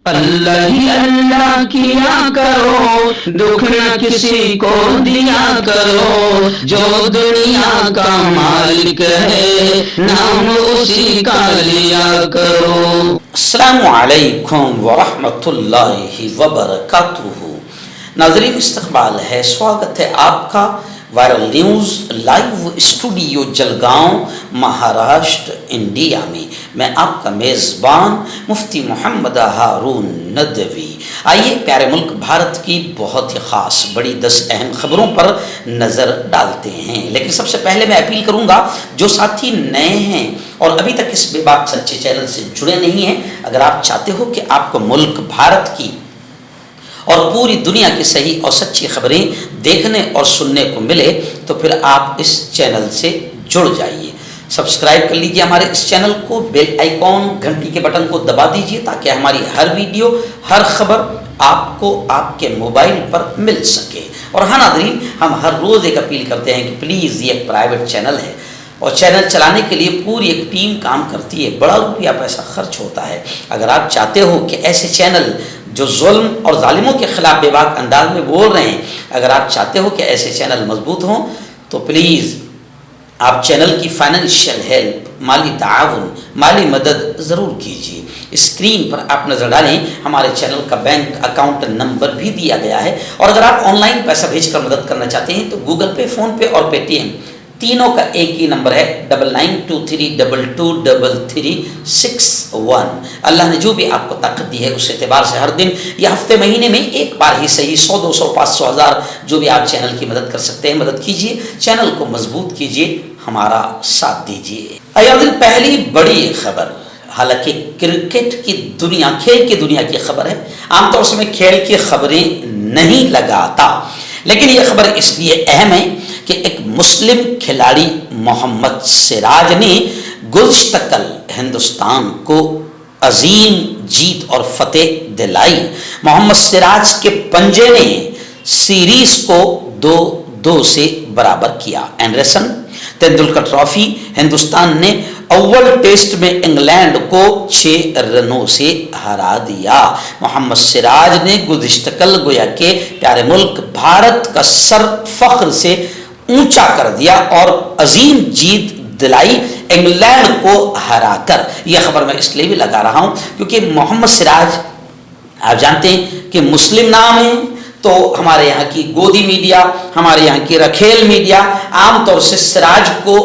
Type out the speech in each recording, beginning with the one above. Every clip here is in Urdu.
اللہ ہی اللہ کیا کرو، دکھ نہ کسی کو دیا کرو، جو دنیا کا مالک ہے نام اسی کا لیا کرو۔ السلام علیکم ورحمۃ اللہ وبرکاتہ۔ ناظرین استقبال ہے، سواگت ہے آپ کا viral news live studio Jalgaon Maharashtra India میں۔ میں آپ کا میزبان مفتی محمد ہارون ندوی۔ آئیے پیارے ملک بھارت کی بہت ہی خاص بڑی 10 اہم خبروں پر نظر ڈالتے ہیں، لیکن سب سے پہلے میں اپیل کروں گا جو ساتھی نئے ہیں اور ابھی تک اس بے باک سچے چینل سے جڑے نہیں ہیں، اگر آپ چاہتے ہو کہ آپ کو ملک بھارت کی اور پوری دنیا کی صحیح اور سچی خبریں دیکھنے اور سننے کو ملے تو پھر آپ اس چینل سے جڑ جائیے۔ سبسکرائب کر لیجیے ہمارے اس چینل کو، بیل آئیکن گھنٹی کے بٹن کو دبا دیجیے تاکہ ہماری ہر ویڈیو ہر خبر آپ کو آپ کے موبائل پر مل سکے۔ اور ہاں ناظرین، ہم ہر روز ایک اپیل کرتے ہیں کہ پلیز یہ ایک پرائیویٹ چینل ہے اور چینل چلانے کے لیے پوری ایک ٹیم کام کرتی ہے، بڑا روپیہ پیسہ خرچ ہوتا ہے۔ اگر آپ چاہتے ہو کہ ایسے چینل جو ظلم اور ظالموں کے خلاف بے باک انداز میں بول رہے ہیں، اگر آپ چاہتے ہو کہ ایسے چینل مضبوط ہوں تو پلیز آپ چینل کی فائنینشیل ہیلپ، مالی تعاون، مالی مدد ضرور کیجیے۔ اسکرین پر آپ نظر ڈالیں، ہمارے چینل کا بینک اکاؤنٹ نمبر بھی دیا گیا ہے، اور اگر آپ آن لائن پیسہ بھیج کر مدد کرنا چاہتے ہیں تو گوگل پے، فون پے اور پے ٹی ایم تینوں کا ایک ہی نمبر ہے 9923223361۔ اللہ نے جو بھی آپ کو طاقت دی ہے اس اعتبار سے ہر دن یا ہفتے مہینے میں ایک بار ہی صحیح 100 200 500 1000 جو بھی آپ چینل کی مدد کر سکتے ہیں مدد کیجیے، چینل کو مضبوط کیجیے، ہمارا ساتھ دیجیے۔ ایوہ پہلی بڑی خبر، حالانکہ کرکٹ کی دنیا، کھیل کی دنیا کی خبر ہے، عام طور سے میں کھیل کی خبریں نہیں لگاتا، لیکن یہ خبر اس لیے اہم ہے کہ ایک مسلم کھلاڑی محمد سراج نے گزشتہ کل ہندوستان کو عظیم جیت اور فتح دلائی۔ محمد سراج کے پنجے نے سیریز کو 2-2 سے برابر کیا۔ اینڈرسن تندولکر ٹرافی ہندوستان نے اول ٹیسٹ میں انگلینڈ کو 6 رنوں سے ہرا دیا۔ محمد سراج نے گزشتہ کل گویا کہ پیارے ملک بھارت کا سر فخر سے اونچا کر دیا اور عظیم جیت دلائی انگلینڈ کو ہرا کر۔ یہ خبر میں اس لیے بھی لگا رہا ہوں کیونکہ محمد سراج آپ جانتے ہیں کہ مسلم نام ہے، تو ہمارے یہاں کی گودی میڈیا، ہمارے یہاں کی رکھیل میڈیا عام طور سے سراج کو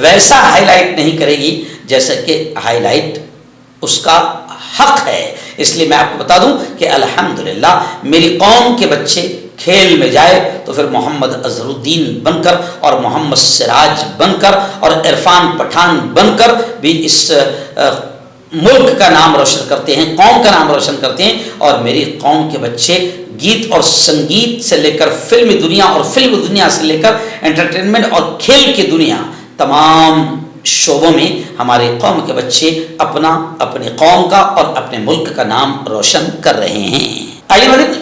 ویسا ہائی لائٹ نہیں کرے گی جیسا کہ ہائی لائٹ اس کا حق ہے۔ اس لیے میں آپ کو بتا دوں کہ الحمدللہ میری قوم کے بچے کھیل میں جائے تو پھر محمد اظہر الدین بن کر اور محمد سراج بن کر اور عرفان پٹھان بن کر بھی اس ملک کا نام روشن کرتے ہیں، قوم کا نام روشن کرتے ہیں، اور میری قوم کے بچے گیت اور سنگیت سے لے کر فلم دنیا اور فلم دنیا سے لے کر انٹرٹینمنٹ اور کھیل کی دنیا، تمام شعبوں میں ہمارے قوم کے بچے اپنی قوم کا اور اپنے ملک کا نام روشن کر رہے ہیں۔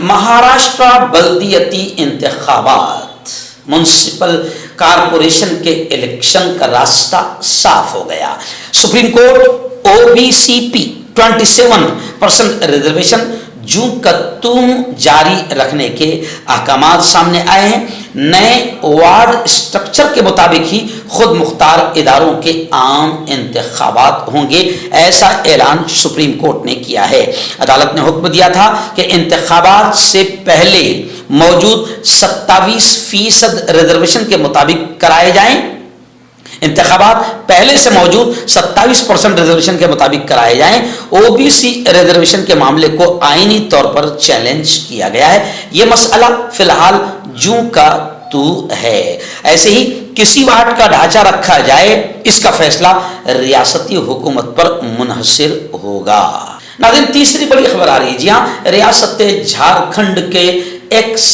مہاراشٹر بلدیاتی انتخابات، میونسپل کارپوریشن کے الیکشن کا راستہ صاف ہو گیا۔ سپریم کورٹ OBCP 27% ریزرویشن جون کا جاری رکھنے کے احکامات سامنے آئے ہیں۔ نئے وارڈ اسٹرکچر کے مطابق ہی خود مختار اداروں کے عام انتخابات ہوں گے، ایسا اعلان سپریم کورٹ نے کیا ہے۔ عدالت نے حکم دیا تھا کہ انتخابات سے پہلے موجود 27% ریزرویشن کے مطابق کرائے جائیں۔ انتخابات پہلے سے موجود 27% ریزرویشن کے مطابق کرائے جائیں۔ OBC ریزرویشن کے معاملے کو آئینی طور پر چیلنج کیا گیا ہے۔ یہ مسئلہ فی الحال جوں کا تو ہے۔ ایسے ہی کسی وارڈ کا ڈھانچہ رکھا جائے، اس کا فیصلہ ریاستی حکومت پر منحصر ہوگا۔ ناظرین تیسری بڑی خبر آ رہی ہے، جی ہاں، ریاست جھارکھنڈ کے ایکس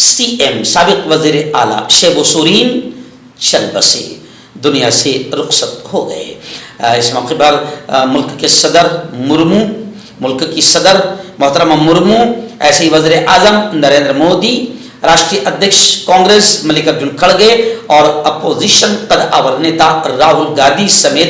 CM سابق وزیر اعلیٰ شیبو سورین چل بسے، دنیا سے رخصت ہو گئے۔ اس موقع پر ملک کے صدر مرمو، ملک کی صدر محترمہ مرمو، ایسے ہی وزیر اعظم نریندر مودی، راشٹریہ ادھیکش کانگریس ملک ارجن کھڑگے اور اپوزیشن قد آور نیتا راہل گاندھی سمیت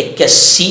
81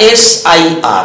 SIR,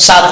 7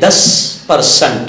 10%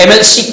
MLC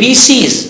BCs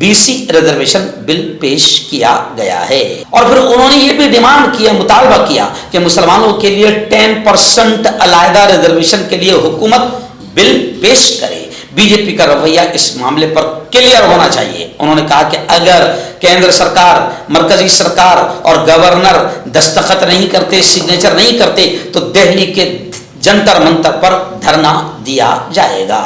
BC reservation بل پیش کیا گیا ہے. اور پھر انہوں نے یہ بھی ڈیمانڈ کیا, مطالبہ کیا کہ مسلمانوں کے لیے 10% علیحدہ ریزرویشن کے لیے حکومت بل پیش کرے. بی جے پی کا رویہ اس معاملے پر کلیئر ہونا چاہیے. انہوں نے کہا کہ اگر کیندر سرکار, مرکزی سرکار اور گورنر دستخط نہیں کرتے, سگنیچر نہیں کرتے, تو دہلی کے جنتر منتر پر دھرنا دیا جائے گا.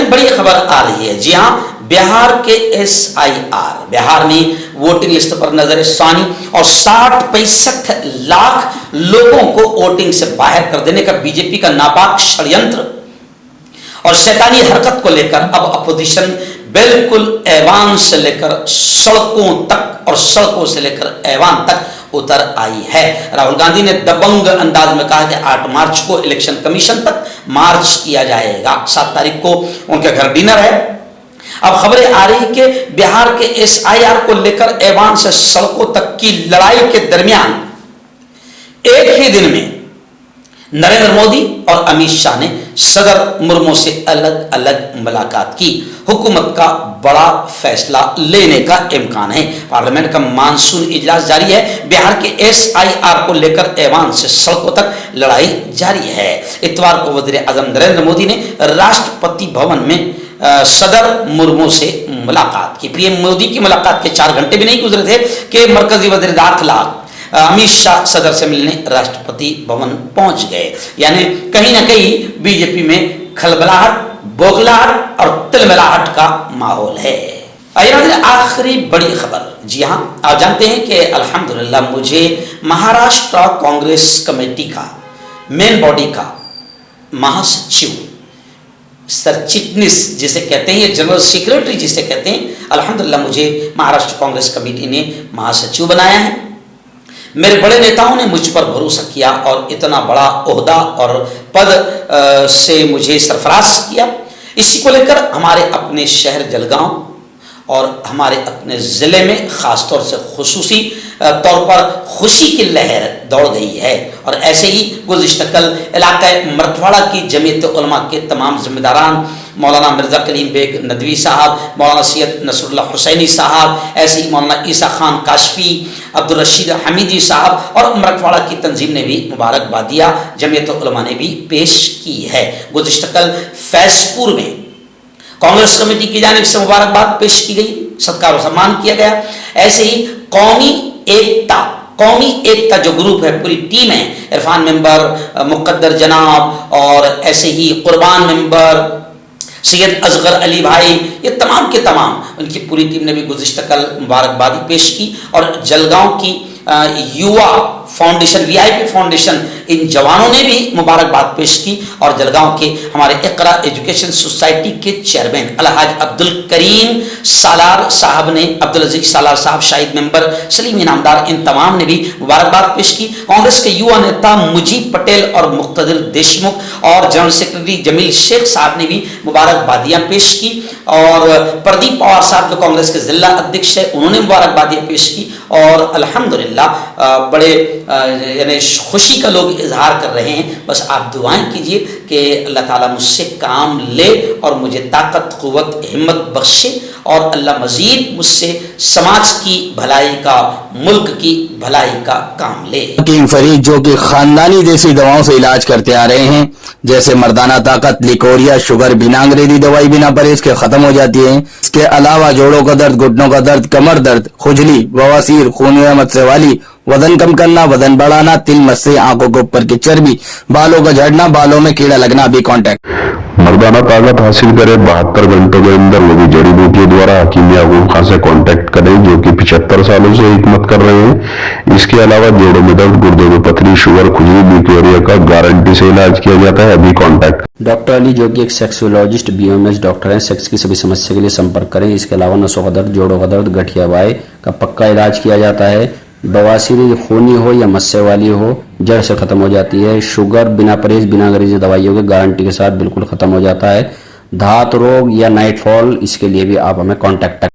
بڑی خبر آ رہی ہے. جی ہاں, بہار کے SIR, بہار نے ووٹنگ لسٹ پر نظر ثانی اور 60-65 لاکھ لوگوں کو ووٹنگ سے باہر کر دینے کا بی جے پی کا ناپاک شڑینتر اور شیطانی حرکت کو لے کر اب اپوزیشن بالکل ایوان سے لے کر سڑکوں تک اور سڑکوں سے لے کر ایوان تک اتر آئی ہے. راہل گاندھی نے دبنگ انداز میں کہا کہ 8 مارچ کو الیکشن کمیشن تک مارچ کیا جائے گا. 7 تاریخ کو ان کے گھر ڈنر ہے. اب خبریں آ رہی کہ بہار کے SIR کو لے کر ایوان سے سڑکوں تک کی لڑائی کے درمیان ایک ہی دن میں نریندر مودی اور امت شاہ نے صدر مرمو سے الگ الگ ملاقات کی. حکومت کا بڑا فیصلہ لینے کا امکان ہے. پارلیمنٹ کا مانسون اجلاس جاری ہے. بہار کے SIR کو لے کر ایوان سے سڑکوں تک لڑائی جاری ہے. اتوار کو وزیر اعظم نریندر مودی نے راشٹرپتی بھون میں صدر مرمو سے ملاقات کی. پی ایم مودی کی ملاقات کے 4 گھنٹے بھی نہیں گزرے تھے کہ مرکزی وزیر داخلہ امت شاہ صدر سے ملنے راشٹرپتی بھون پہنچ گئے. یعنی کہیں نہ کہیں بی جے پی میں کھلبلاہٹ, بوگلاہٹ اور تلملاہٹ کا ماحول ہے. آخری بڑی خبر. جی ہاں, آپ جانتے ہیں کہ الحمدللہ مجھے مہاراشٹر کانگریس کمیٹی کا مین باڈی کا مہاسچیو, سر چٹنس جسے کہتے ہیں, یہ جنرل سیکریٹری جسے کہتے ہیں, الحمدللہ مجھے مہاراشٹر کانگریس کمیٹی نے مہاسچیو بنایا ہے. میرے بڑے نیتاؤں نے مجھ پر بھروسہ کیا اور اتنا بڑا عہدہ اور پد سے مجھے سرفراز کیا. اسی کو لے کر ہمارے اپنے شہر جلگاؤں اور ہمارے اپنے ضلع میں خاص طور سے خصوصی طور پر خوشی کی لہر دوڑ گئی ہے. اور ایسے ہی گزشتہ کل علاقہ مرٹھواڑہ کی جمعیت علماء کے تمام ذمہ داران, مولانا مرزا کلیم بیگ ندوی صاحب, مولانا سید نصر اللہ حسینی صاحب, ایسے ہی مولانا عیسیٰ خان کاشفی, عبدالرشید حمیدی صاحب اور مرٹھواڑہ کی تنظیم نے بھی مبارکباد دیا. جمعیت علماء نے بھی پیش کی ہے. گزشتہ کل فیض پور میں کانگریس کمیٹی کی جانب سے مبارکباد پیش کی گئی, ستکار و سمان کیا گیا. ایسے ہی قومی ایکتا جو گروپ ہے, پوری ٹیم ہے, عرفان ممبر, مقدر جناب اور ایسے ہی قربان ممبر, سید اصغر علی بھائی, یہ تمام کے تمام ان کی پوری ٹیم نے بھی گزشتہ کل مبارکبادی پیش کی. اور جلگاؤں کی یووا فاؤنڈیشن, VIP فاؤنڈیشن, ان جوانوں نے بھی مبارکباد پیش کی. اور جلگاؤں کے ہمارے اقرا ایجوکیشن سوسائٹی کے چیئرمین الحاج عبد الکریم سالار صاحب نے, عبدالعزیز سالار صاحب شاہد ممبر, سلیم انعامدار, ان تمام نے بھی مبارکباد پیش کی. کانگریس کے یووا نیتا مجیب پٹیل اور مقتدر دیشمکھ اور جنرل سیکرٹری جمیل شیخ صاحب نے بھی مبارکبادیاں پیش کی. اور پردیپ پوار صاحب جو کانگریس کے ضلع ادھیکش ہے, انہوں نے مبارکبادیاں پیش کی. اور الحمدللہ بڑے یعنی خوشی کا لوگ اظہار کر رہے ہیں. بس آپ دعائیں کیجئے کہ اللہ تعالیٰ مجھ سے کام لے اور مجھے طاقت, قوت, ہمت بخشے, اور اللہ مزید مجھ سے سماج کی بھلائی کا, ملک کی بھلائی کا کام لے. حکیم فرید جو کہ خاندانی دیسی دواؤں سے علاج کرتے آ رہے ہیں, جیسے مردانہ طاقت, لیکوریا, شوگر, بنا انگریزی دوائی بنا پرہیز کے ختم ہو جاتی ہے. اس کے علاوہ جوڑوں کا درد, گھٹنوں کا درد, کمر درد, کھجلی, بواسیر, خون مسے والی, وزن کم کرنا, وزن بڑھانا, تل مسے, آنکھوں کے اوپر کی چربی, بالوں کا جھڑنا, بالوں میں کیڑا لگنا, بھی کانٹیکٹ. مردانہ طاقت حاصل کرے 72 گھنٹوں کے اندر, وہ بھی جڑی بوٹیوں دوارا. حکیم یعقوب خان سے کانٹیکٹ کریں جو کہ 75 سالوں سے حکمت کر رہے ہیں. اس کے علاوہ جوڑوں میں درد, گردوں میں پتھری, شوگر, کھجلی, لیکوریا کا گارنٹی سے علاج کیا جاتا ہے. ابھی کانٹیکٹ. ڈاکٹر علی جو کہ ایک سیکسولوجسٹ BOMS ڈاکٹر ہیں, سیکس کی سبھی سمسیا کے لیے سمپرک کریں. اس کے علاوہ نسوں کا درد, جوڑوں کا درد, گٹھیا وائے کا پکا علاج کیا جاتا ہے. بواسیر خونی ہو یا مسے والی ہو, جڑ سے ختم ہو جاتی ہے. شوگر بنا پرہیز, بنا انگریزی دوائیوں کے گارنٹی کے ساتھ بالکل ختم ہو جاتا ہے. دھات روگ یا نائٹ فال, اس کے لیے بھی آپ ہمیں کانٹیکٹ